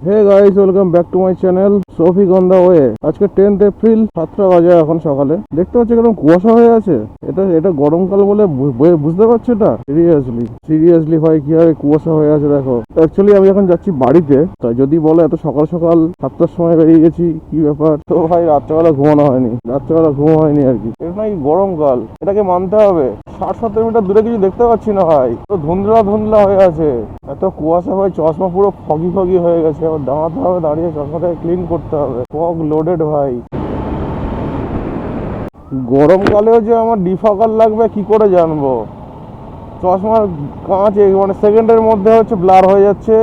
Hey guys, welcome back to my channel Shafiq on the way. আজকে 10th April, 7টা বাজে এখন সকালে। দেখতে পাচ্ছি কেমন কুয়াশা হয়ে আছে। এটা গরমকাল বলে বুঝতে পারছো? এটা সিরিয়াসলি ভাই কি আর কুয়াশা হয়ে আছে দেখো। অ্যাকচুয়ালি আমি এখন যাচ্ছি বাড়িতে। তাই যদি বলো এত সকাল সকাল 7টার সময় বেরিয়ে গেছি, কি ব্যাপার? তো ভাই রাত্রেবেলা ঘুমানো হয়নি, আর কি। এটা নাকি গরমকাল, এটাকে মানতে হবে। 60-70 মিটার দূরে কিছু দেখতে পাচ্ছি না ভাই, তো ধুন্দলা হয়ে আছে। এত কুয়াশা ভাই, চশমা পুরো ফগি হয়ে গেছে। আবার দাঁড়াতে হবে, দাঁড়িয়ে চশমাটাকে ক্লিন করতে হবে। ফগ লোডেড ভাই। গরমকালেও যে আমার ডিফাকাল লাগবে কি করে জানবো? চশমার কাঁচ মানে সেকেন্ডের মধ্যে হচ্ছে ব্লার হয়ে যাচ্ছে।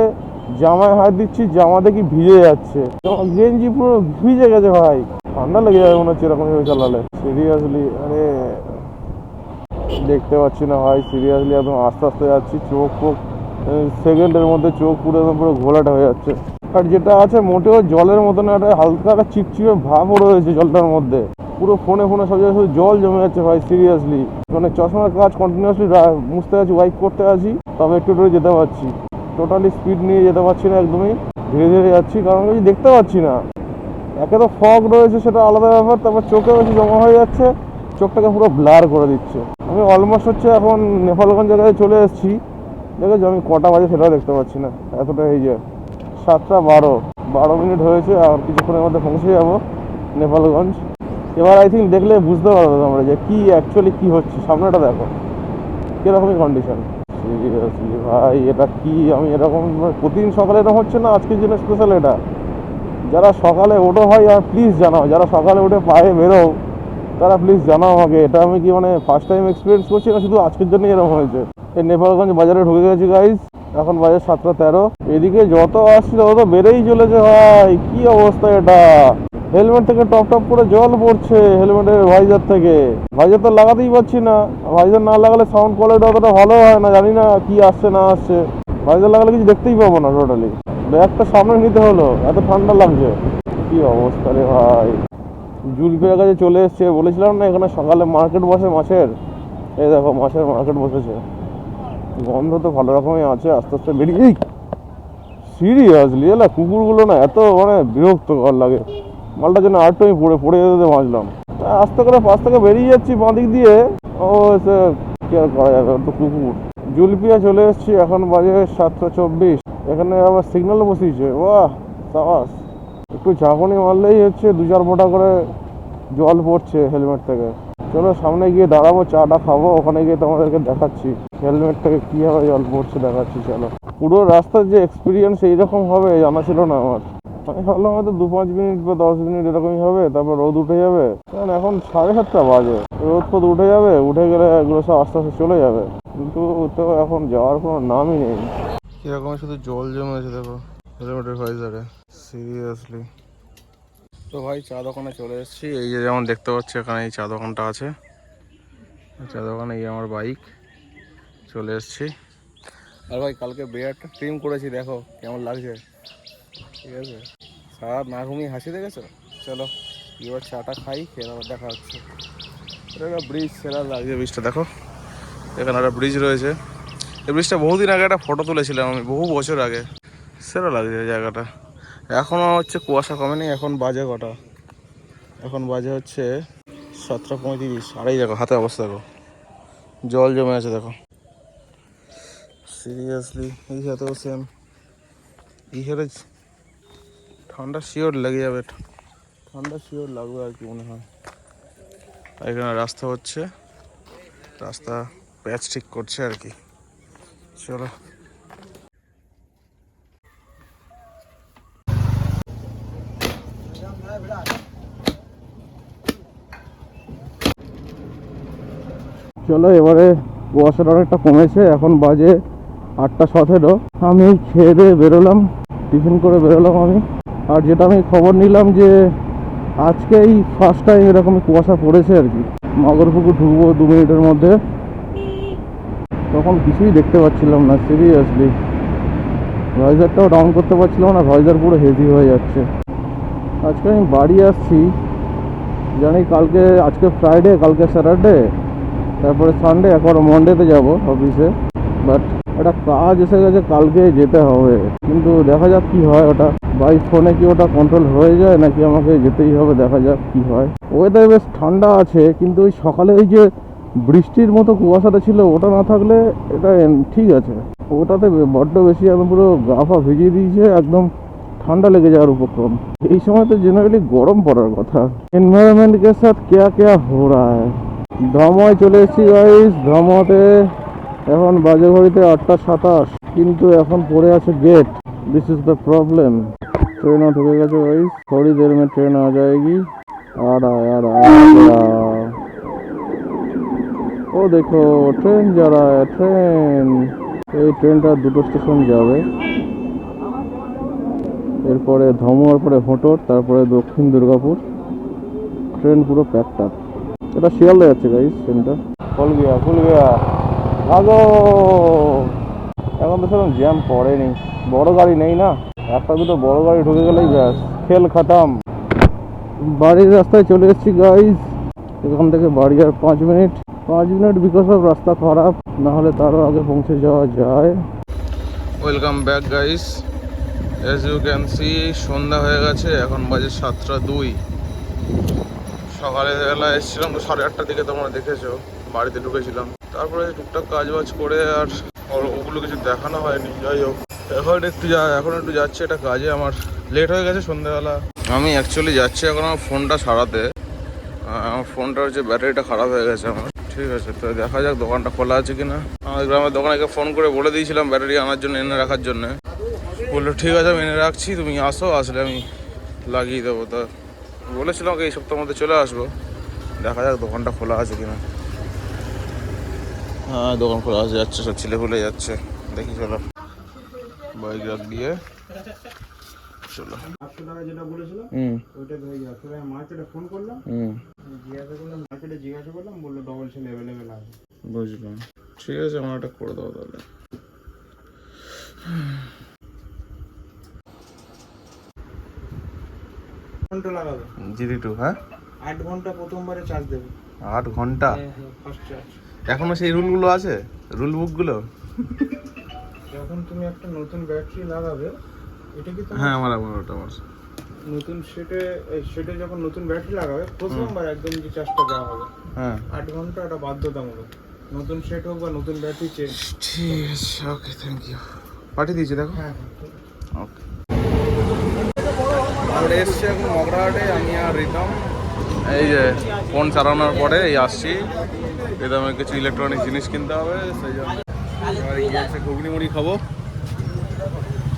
জামায় হাত দিচ্ছি, জামা দেখি ভিজে যাচ্ছে, গেঞ্জি পুরো ভিজে গেছে ভাই। ঠান্ডা লেগে যাবে মনে হচ্ছে এরকম ভাবে চালালে। সিরিয়াসলি আরে দেখতে পাচ্ছি না ভাই, সিরিয়াসলি একদম আস্তে আস্তে যাচ্ছি। চোখ সেকেন্ডের মধ্যে চোখ পুরো একদম পুরো ঘোলাটা হয়ে যাচ্ছে। আর যেটা আছে মোটেও জলের মতো না, একটা হালকা একটা চিপচিপে ভাবও রয়েছে জলটার মধ্যে। পুরো ফোনে সব জায়গায় শুধু জল জমে যাচ্ছে ভাই। সিরিয়াসলি মানে চশমার কাজ কন্টিনিউয়াসলি মুছতে আছি, ওয়াইপ করতে আছি, তবে একটু যেতে পারছি। টোটালি স্পিড নিয়ে যেতে পারছি না, একদমই ধীরে ধীরে যাচ্ছি, কারণ কিছু দেখতে পাচ্ছি না। একে তো ফগ রয়েছে, সেটা আলাদা ব্যাপার, তারপর চোখে বেশি জমা হয়ে যাচ্ছে, চোখটাকে পুরো ব্লার করে দিচ্ছে। আমি অলমোস্ট হচ্ছে এখন নেপালগঞ্জ জায়গায় চলে এসেছি। দেখেছো আমি কটা বাজে সেটাও দেখতে পাচ্ছি না, এতটা এই যে 7টা 12 মিনিট হয়েছে। আর কিছুক্ষণের মধ্যে পৌঁছে যাবো নেপালগঞ্জ। এবার আই থিঙ্ক দেখলে বুঝতে পারবে তোমরা যে কি অ্যাকচুয়ালি কি হচ্ছে। সামনেটা দেখো কিরকমই কন্ডিশন। সিরিয়াসলি ভাই এটা কি, আমি এরকম প্রতিদিন সকালে এরকম হচ্ছে না, আজকের জন্য স্পেশাল এটা। যারা সকালে ওঠো ভাই আর প্লিজ জানাও, যারা সকালে উঠে পায়ে বেরো তারা প্লিজ জানাও আমাকে। এটা আমি কি মানে ফার্স্ট টাইম এক্সপিরিয়েন্স করছি না শুধু আজকের জন্যই এরকম হয়েছে। এই নেপালগঞ্জ বাজারে ঢুকে গেছি গাইজ, এখন বাজে 7টা 13। এদিকে যত আসছি তত বেড়েই চলেছে ভাই। কি অবস্থা এটা! হেলমেট থেকে টপ করে জল পড়ছে, হেলমেটের ভাইজার থেকে। ভাইজার তো লাগাতেই পারছি না, ভাইজার না লাগালে সাউন্ড কোয়ালিটি অতটা ভালো হয় না। জানি না কি আসছে না আসছে, ভাইজার লাগালে কিছু দেখতেই পাবো না টোটালি। ব্যাগটা সামনে নিতে হলো, এত ঠান্ডা লাগছে। কি অবস্থা রে ভাই! জুলফিয়ার কাছে চলে এসছে, বলেছিলাম না এখানে সকালে মার্কেট বসে মাছের। এই দেখো মাছের মার্কেট বসেছে। গন্ধ তো ভালো রকমই আছে, আস্তে আস্তে বেরিয়ে। সিরিয়াসলি এলা কুকুরগুলো না এত মানে বিরক্তকর লাগে। মালটার জন্য আরেকটু আমি পড়ে যেতে বাঁচলাম। আস্তে করে পাশ থেকে বেরিয়ে যাচ্ছি বাঁ দিক দিয়ে। ও সে কি আর করা যাবে, তো কুকুর। জুলপিয়া চলে এসছি, এখন বাজে 7টা 24। এখানে আবার সিগন্যাল বসিয়েছে, বাহ সাবাস। একটু ঝাঁকুনি মারলেই হচ্ছে 2-4 ফোঁটা করে জল পড়ছে হেলমেট থেকে। চলো সামনে গিয়ে দাঁড়াবো, চাটা খাবো, ওখানে গিয়ে তোমাদেরকে দেখাচ্ছি হেলমেট থেকে কীভাবে জল পড়ছে দেখাচ্ছি। চলো। পুরো রাস্তার যে এক্সপিরিয়েন্স এইরকম হবে জানা ছিল না আমার। আমি ভাবলাম হয়তো 2-5 মিনিট বা 10 মিনিট এরকমই হবে, তারপর রোদ উঠে যাবে। কারণ এখন 7:30 বাজে, রোদ উঠে যাবে, উঠে গেলে এগুলো সব আস্তে আস্তে চলে যাবে। কিন্তু তো এখন যাওয়ার কোনো নামই নেই। এরকম শুধু জল জমেছে দেখো হেলমেটের ভাইজারে। সিরিয়াসলি। তো ভাই চা দোকানে চলে এসেছি। এই যে যেমন দেখতে পাচ্ছি এখানে এই চা দোকানটা আছে। চা দোকানে এই আমার বাইক, চলে এসেছি। আর ভাই কালকে বিয়ারটা ট্রিম করেছি, দেখো কেমন লাগছে। ঠিক আছে, সারা না ঘুমিয়ে হাসি দেখেছো। চলো এবার চাটা খাই, খেয়ে আবার দেখা হচ্ছে। এটা একটা ব্রিজ, সেরা লাগছে ব্রিজটা দেখো। এখানে একটা ব্রিজ রয়েছে। এই ব্রিজটা বহুদিন আগে একটা ফটো তুলেছিলাম আমি, বহু বছর আগে। সেরা লাগছে জায়গাটা। এখনও হচ্ছে কুয়াশা কমেনি। এখন বাজে কটা? এখন বাজে হচ্ছে 7টা 35। আর এই দেখো হাতে অবস্থা দেখো, জল জমে আছে দেখো। সিরিয়াসলি এই হাতেও সেম। এই হাতে ঠান্ডা শিওর লেগে যাবে, ঠান্ডা শিওর লাগবে আর কি মনে হয়। এখানে রাস্তা হচ্ছে, রাস্তা প্যাচ ঠিক করছে আর কি। চলো। চলো এবারে কুয়াশাটা অনেকটা কমেছে, এখন বাজে 8টা 17। আমি খেয়ে দিয়ে বেরোলাম, টিফিন করে বেরোলাম আমি। আর যেটা আমি খবর নিলাম যে আজকেই ফার্স্ট টাইম এরকমই কুয়াশা পড়েছে আর কি। মগরপুকুর ঢুকবো 2 মিনিটের মধ্যে, তখন কিছুই দেখতে পাচ্ছিলাম না। সিরিয়াসলি ভয়েজারটাও ডাউন করতে পারছিলাম না, ভয়েজার পুরো হেভি হয়ে যাচ্ছে। আজকে আমি বাড়ি আসছি, জানি কালকে, আজকে ফ্রাইডে, কালকে স্যাটারডে, তারপরে সানডে, একবার মন্ডেতে যাব অফিসে। বাট একটা কাজ এসে গেছে, কালকে যেতে হবে, কিন্তু দেখা যাক কি হয় ওটা। বাই ফোনে কি ওটা কন্ট্রোল হয়ে যায় নাকি আমাকে যেতেই হবে, দেখা যাক কি হয়। ওয়েদার বেশ ঠান্ডা আছে, কিন্তু ওই সকালে ওই যে বৃষ্টির মতো কুয়াশাটা ছিল ওটা না থাকলে এটা ঠিক আছে। ওটাতে বড্ড বেশি একদম পুরো গা ফা ভিজিয়ে দিয়েছে, একদম ঠান্ডা লেগে যাওয়ার উপক্রম। এই সময় তো জেনারেলি গরম পড়ার কথা। এনভায়রনমেন্ট কে সাথ কেয়া কেয়া হো রা হ্যায়। ধময় চলে এসেছি গাইস। ধমতে এখন বাজে ঘড়িতে 8টা 27, কিন্তু এখন পড়ে আছে gate. This is the problem. Train ढुके गए गाइस, थोड़ी देर में ट्रेन आ जाएगी। आ गया। ओ देखो ट्रेन जा रहा है, ट्रेन। এই ট্রেনটা দুটো স্টেশন যাবে, এরপরে ধমুয়ার পরে হোটর, তারপরে দক্ষিণ দুর্গাপুর। ট্রেন পুরো প্যাকড আপ। এটা শিয়ালদা যাচ্ছে গাইস ট্রেনটা। খুল গিয়া ভাগো। এখন তো সেরকম জ্যাম পড়েনি, বড় গাড়ি নেই না, একটা দুটো বড় গাড়ি ঢুকে গেলেই ব্যাস খেল খতম। বাড়ির রাস্তায় চলে এসেছি গাইস। এখান থেকে বাড়ি আর 5 মিনিট। বিকজ অফ রাস্তা খারাপ, না হলে তারও আগে পৌঁছে যাওয়া যায়। Welcome back guys. As you can see সন্ধ্যা হয়ে গেছে, এখন বাজে 7টা 2। সকালে বেলা এসেছিলাম তো 8:30টার দিকে, তোমরা দেখেছো। বাড়িতে ঢুকেছিলাম, তারপরে টুকটাক কাজ বাজ করে আর ওগুলো কিছু দেখানো হয়নি। যাই হোক, এখন একটু যাচ্ছে এটা কাজে। আমার লেট হয়ে গেছে সন্ধ্যাবেলা। আমি অ্যাকচুয়ালি যাচ্ছি এখন আমার ফোনটা সারাতে। আমার ফোনটার হচ্ছে ব্যাটারিটা খারাপ হয়ে গেছে আমার। ঠিক আছে, তো দেখা যাক দোকানটা খোলা আছে কিনা। আমাদের গ্রামের দোকানে ফোন করে বলে দিয়েছিলাম ব্যাটারি আনার জন্য, এনে রাখার জন্য। বললো ঠিক আছে আমি এনে রাখছি, তুমি আসো, আসলে আমি লাগিয়ে দেবো। তা বলেছিলাম এই সপ্তাহের মধ্যে চলে আসবো। দেখা যাক দোকানটা খোলা আছে কিনা। হ্যাঁ দোকান খোলা আছে, যাচ্ছে সব ছেলে খুলে যাচ্ছে। দেখি চলো, বাইক রাখ দিয়ে চলো। 800 টাকা যেটা বলেছিলাম ওইটা হয়ে যাচ্ছে। আমি মার্কেটে ফোন করলাম, জিজ্ঞাসা করলাম বললো ডবল সেল অ্যাভেলেবেল আছে। বুঝলাম, ঠিক আছে আমার একটা করে দাও তাহলে। ঘন্টা লাগাবে GT2? হ্যাঁ 8 ঘন্টা প্রথমবারে চার্জ দেবে। 8 ঘন্টা? First charge. এখনো সেই রুলগুলো আছে, রুল বুকগুলো? যখন তুমি একটা নতুন ব্যাটারি লাগাবে, এটা কি তোমার? হ্যাঁ আমার ওটা আমার নতুন সেটে যখন নতুন ব্যাটারি লাগাবে প্রথমবার একদম যে চার্জটা দেওয়া হবে। হ্যাঁ 8 ঘন্টা এটা বাধ্যতামূলক, নতুন সেট হোক বা নতুন ব্যাটারি চেঞ্জ। ঠিক আছে, ওকে থ্যাংক ইউ। পাঠিয়ে দিয়েছি দেখো। হ্যাঁ ওকে। আমরা এসছি এখন মগরাহাটে, আমি আর রিতম। এই যে ফোন চালানোর পরে এই আসছি, রিতমের কিছু ইলেকট্রনিক জিনিস কিনতে হবে, সেই জন্য এবার গিয়ে এসে ঘুগনি মুড়ি খাবো।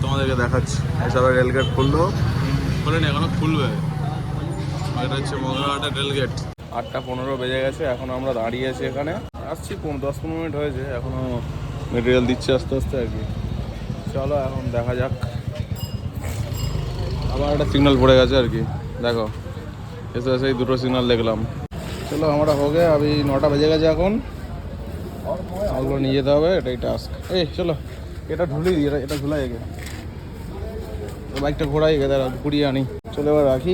তোমাদেরকে দেখাচ্ছি। এসবে রেলগেট খুললো, খোলেনি এখনো, খুলবে। এটা হচ্ছে মগরাহাটের রেলগেট। 8টা 15 বেজে গেছে, এখন আমরা দাঁড়িয়ে আছি এখানে। আসছি 10-15 মিনিট হয়েছে, এখনো মেটেরিয়াল দিচ্ছে আস্তে আস্তে আর কি। চলো এখন দেখা যাক। আবার একটা সিগন্যাল পড়ে গেছে আর কি, দেখো এসে এসে দুটো সিগন্যাল দেখলাম। চলো আমরা हो गया, अभी 9টা বেজে গেছে এখন। ওগুলো নিয়ে যেতে হবে, এটাই টাস্ক। এই চলো এটা ঢুলিয়ে দিই, এটা ঝুলাই গে, বাইকটা ঘোরাই গে, দাঁড়া ঘুরিয়ে আনি। চলো এবার রাখি।